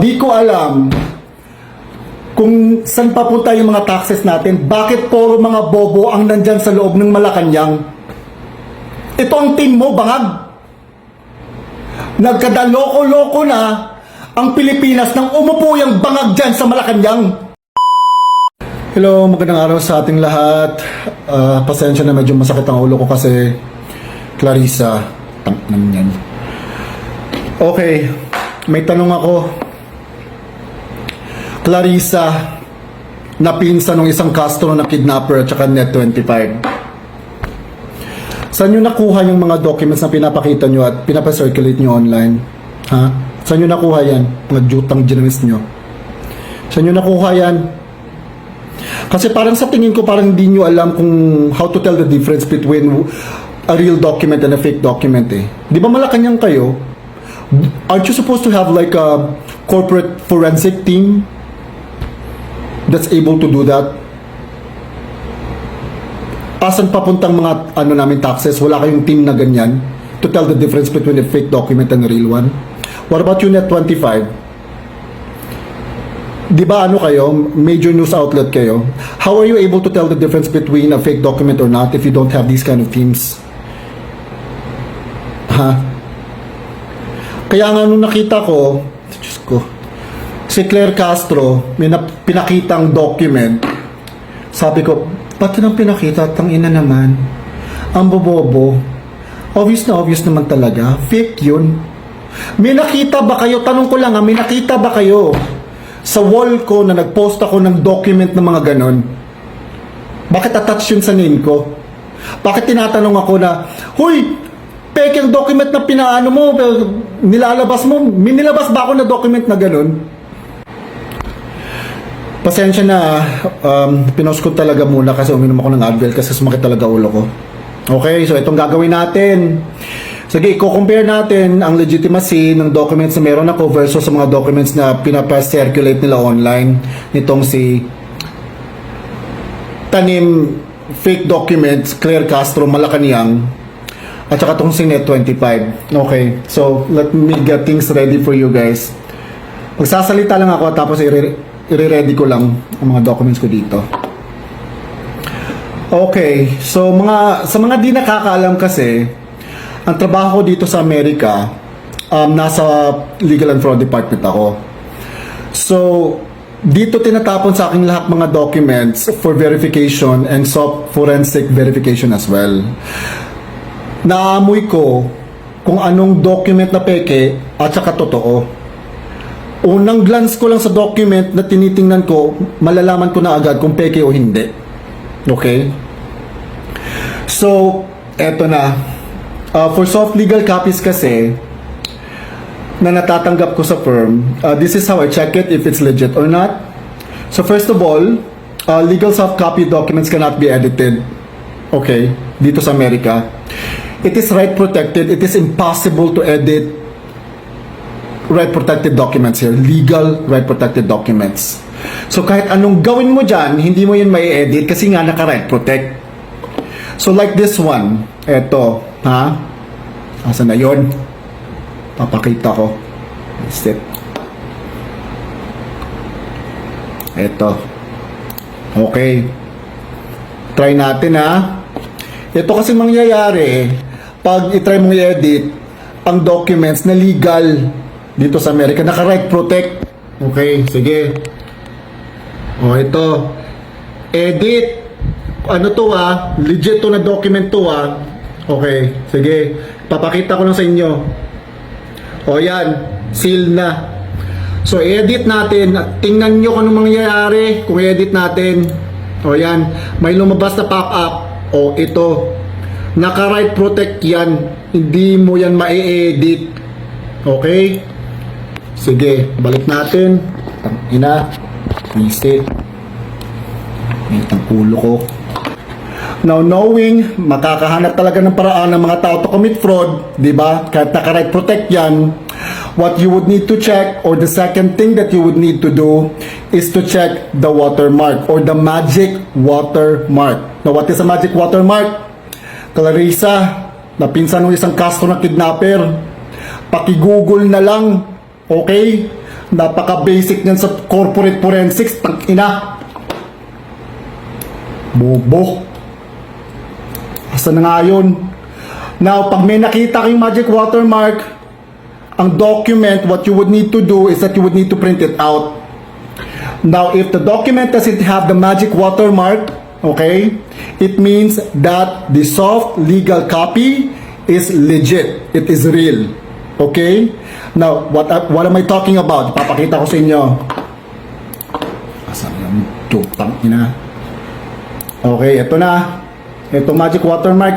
Di ko alam kung saan papunta yung mga taxes natin. Bakit puro mga bobo ang nandyan sa loob ng Malacanang? Ito ang team mo, bangag. Nagkadaloko-loko na ang Pilipinas nang umupo yung bangag dyan sa Malacanang. Hello, magandang araw sa ating lahat. Pasensya na medyo masakit ang ulo ko kasi Clarissa, tang naman yan. Okay, may tanong ako. Clarissa, na pinsan ng isang Castro na kidnapper at saka Net25. Saan nyo nakuha yung mga documents na pinapakita nyo at pinapacirculate nyo online? Ha? Saan nyo nakuha yan? Mga jutang journalist nyo. Saan nyo nakuha yan? Kasi parang sa tingin ko parang hindi nyo alam kung how to tell the difference between a real document and a fake document eh. Di ba Malacanang kayo? Aren't you supposed to have like a corporate forensic team that's able to do that? Asan papuntang mga namin taxes? Wala kayong team na ganyan to tell the difference between a fake document and a real one? What about you Net25? Di ba kayo? Major news outlet kayo. How are you able to tell the difference between a fake document or not if you don't have these kind of teams? Ha? Kaya nga nung nakita ko, Diyos ko, si Claire Castro, may pinakitang document. Sabi ko, ba't nang pinakita? Tangina naman. Ang bobobo. Obvious naman talaga. Fake yun. May nakita ba kayo? Tanong ko lang may nakita ba kayo sa wall ko na nag-post ako ng document ng mga ganon? Bakit attach yun sa name ko? Bakit tinatanong ako na, huy, fake yung document na pinaano mo, nilalabas mo, may nilabas ba ako na document na ganon? Pasensya na, pinost ko talaga muna kasi uminom ako ng Advil kasi sumakit talaga ulo ko. Okay, so itong gagawin natin. Sige, i-compare natin ang legitimacy ng documents na meron ako versus sa mga documents na pinapa-circulate nila online nitong si Tanim fake documents, Claire Castro, Malacanang, at saka itong si Net25. Okay, so let me get things ready for you guys. Magsasalita lang ako tapos i-ready ko lang ang mga documents ko dito. Okay, so sa mga di nakakaalam kasi, ang trabaho ko dito sa Amerika, nasa Legal and Fraud Department ako. So, dito tinatapon sa akin lahat mga documents for verification and forensic verification as well. Naamoy ko kung anong document na peke at saka totoo. Unang glance ko lang sa document na tinitingnan ko, malalaman ko na agad kung peke o hindi. Okay? So, eto na. For soft legal copies kasi na natatanggap ko sa firm, this is how I check it if it's legit or not. So first of all, legal soft copy documents cannot be edited. Okay, dito sa Amerika. It is right protected. It is impossible to edit right protected documents here. Legal right protected documents. So kahit anong gawin mo dyan, hindi mo yun may edit kasi nga naka right protect. So like this one, eto. Ha? Asan na yun? Papakita ko. Step. Eto. Okay. Try natin ha. Ito kasi mangyayari pag itry mong i-edit ang documents na legal dito sa Amerika. Naka-right protect. Okay. Sige. O ito. Edit. Ano to legit to na document to Okay, sige. Papakita ko lang sa inyo. O yan, seal na. So, edit natin. Tingnan nyo kung anong mangyayari kung edit natin. O yan, may lumabas na pop-up. O ito, naka-right protect yan. Hindi mo yan ma-edit. Okay? Sige, balik natin. Ina, visit. Ang ulo ko. Now, knowing, makakahanap talaga ng paraan ng mga tao to commit fraud, di ba? Kahit naka-right protect yan, what you would need to check, or the second thing that you would need to do, is to check the watermark, or the magic watermark. Now, what is a magic watermark? Clarissa, na pinsan ng isang Castro na kidnapper, paki-google na lang, okay? Napaka-basic niyan sa corporate forensics. Tangina. Bobo. Asa na nga yun? Now, pag may nakita kayong magic watermark, ang document, what you would need to do is that you would need to print it out. Now, if the document doesn't have the magic watermark, okay, it means that the soft legal copy is legit. It is real. Okay? Now, what am I talking about? Papakita ko sa inyo. Asan yung tutang ina? Okay, ito na. Ito magic watermark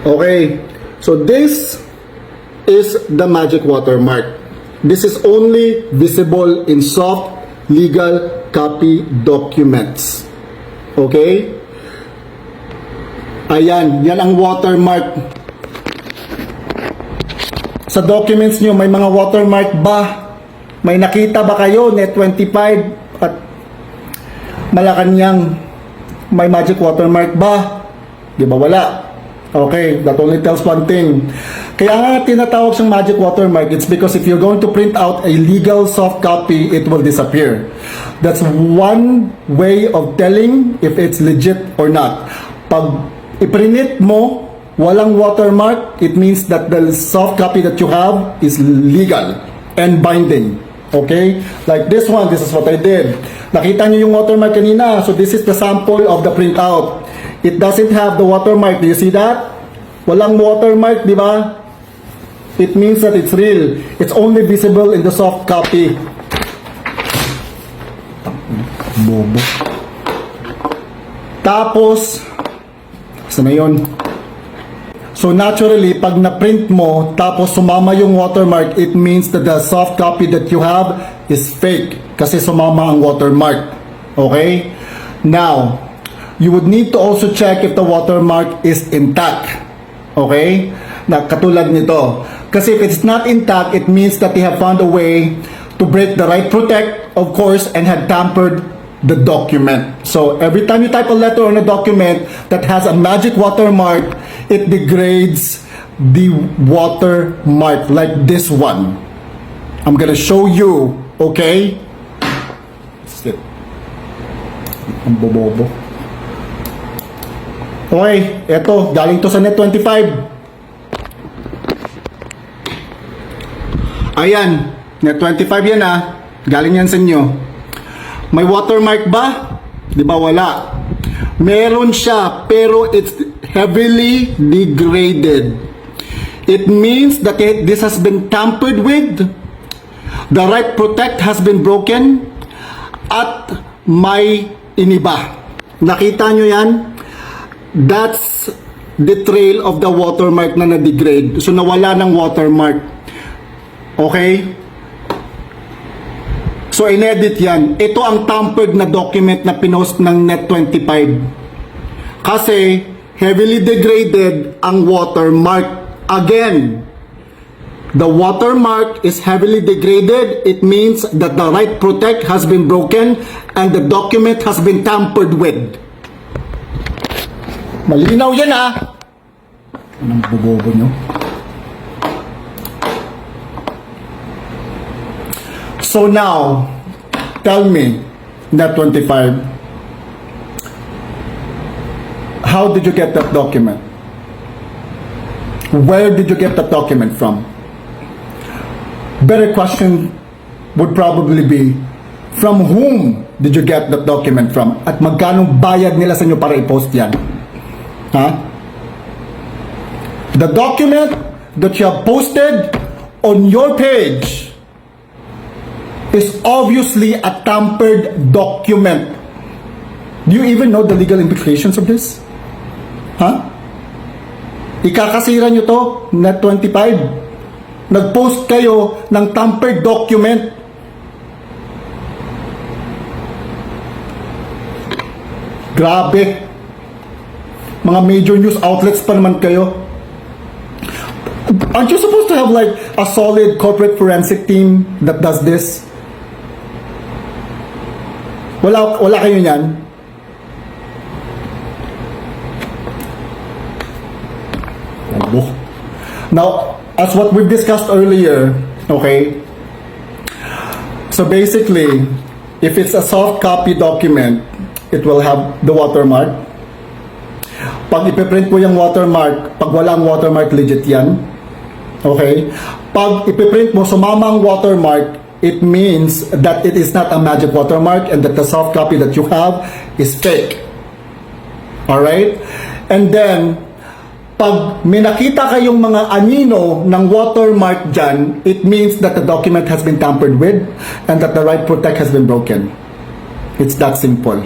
Okay, so this is the magic watermark. This is only visible in soft legal copy documents. Okay? Ayan, yan ang watermark. Sa documents nyo, may mga watermark ba? May nakita ba kayo, Net25 at Malacanang, may magic watermark ba? Di ba wala? Okay, that only tells one thing. Kaya nga tinatawag siyang magic watermark, it's because if you're going to print out a legal soft copy, it will disappear. That's one way of telling if it's legit or not. Pag iprinit mo, walang watermark, it means that the soft copy that you have is legal and binding. Okay? Like this one, this is what I did. Nakita nyo yung watermark kanina, so this is the sample of the printout. It doesn't have the watermark. Do you see that? Walang watermark, di ba? It means that it's real. It's only visible in the soft copy. Bobo. Tapos, saan na yun? So naturally, pag na-print mo, tapos sumama yung watermark, it means that the soft copy that you have is fake. Kasi sumama ang watermark. Okay? Now, you would need to also check if the watermark is intact. Okay? Na katulad nito. Kasi if it's not intact, it means that they have found a way to break the right protect, of course, and had tampered the document. So every time you type a letter on a document that has a magic watermark, it degrades the watermark like this one. I'm gonna show you, okay? Sit. Ang bobobo. Okay, eto, galing to sa Net25. Ayan, Net25 yan galing yan sa inyo. May watermark ba? Di ba wala? Meron siya, pero it's heavily degraded. It means that this has been tampered with, the right protect has been broken, at may iniba. Nakita nyo yan? That's the trail of the watermark na na-degrade. So nawala ng watermark. Okay? So inedit yan. Ito ang tampered na document na pinost ng Net25. Kasi heavily degraded ang watermark. Again, the watermark is heavily degraded. It means that the right protect has been broken and the document has been tampered with. Malinaw yan Anong bobobo nyo? So now, tell me, Net25, how did you get that document? Where did you get that document from? Better question would probably be, from whom did you get that document from? At magkano bayad nila sa inyo para i-post yan? The document that you have posted on your page is obviously a tampered document. Do you even know the legal implications of this? Ikakasira nyo to, Net25. Nag-post kayo ng tampered document. Grabe. Mga major news outlets pa naman kayo. Aren't you supposed to have like a solid corporate forensic team that does this? Wala kayo niyan? Now, as what we've discussed earlier, okay? So basically, if it's a soft copy document, it will have the watermark. Pag ipiprint mo yung watermark, pag walang watermark, legit yan. Okay? Pag ipiprint mo, sumama ang watermark, it means that it is not a magic watermark and that the soft copy that you have is fake. Alright? And then, pag may nakita kayong mga anino ng watermark dyan, it means that the document has been tampered with and that the right protect has been broken. It's that simple.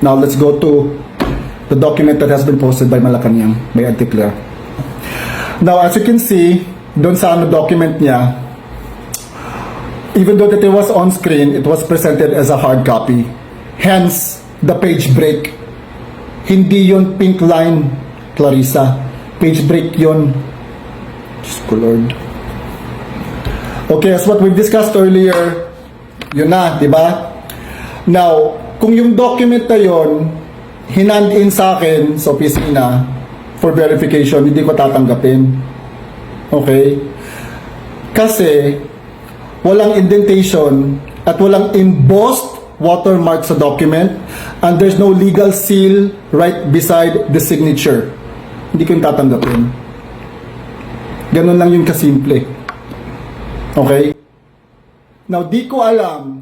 Now, let's go to the document that has been posted by Malacanang, by Auntie Claire. Now, as you can see, doon sa document niya, even though that it was on screen, it was presented as a hard copy. Hence, the page break. Hindi yun pink line, Clarissa. Page break yun. Diyos ko Lord. Okay, as what we've discussed earlier, yun na, di ba? Now, kung yung document na yun, hinand in sa akin sa opisina for verification, hindi ko tatanggapin. Okay? Kasi, walang indentation at walang embossed watermark sa document and there's no legal seal right beside the signature. Hindi ko yung tatanggapin. Ganun lang yung kasimple. Okay? Now, di ko alam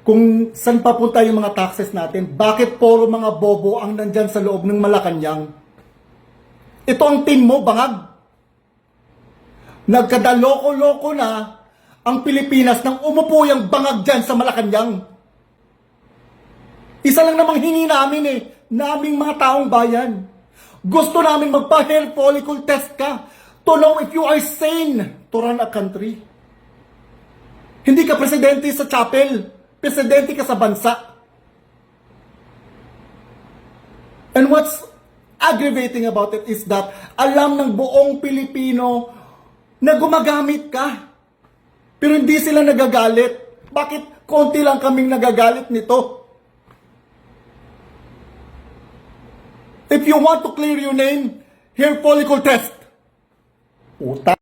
kung saan papunta yung mga taxes natin. Bakit puro mga bobo ang nandyan sa loob ng Malacanang? Ito ang team mo, bangag. Nagkadaloko-loko na ang Pilipinas nang umupo yung bangag dyan sa Malacanang. Isa lang namang hingi namin naming mga taong bayan. Gusto namin magpa-hair follicle test ka to know if you are sane to run a country. Hindi ka presidente sa chapel, presidente ka sa bansa. And what's aggravating about it is that alam ng buong Pilipino na gumagamit ka. Pero hindi sila nagagalit. Bakit konti lang kaming nagagalit nito? If you want to clear your name, hair follicle test. Uta.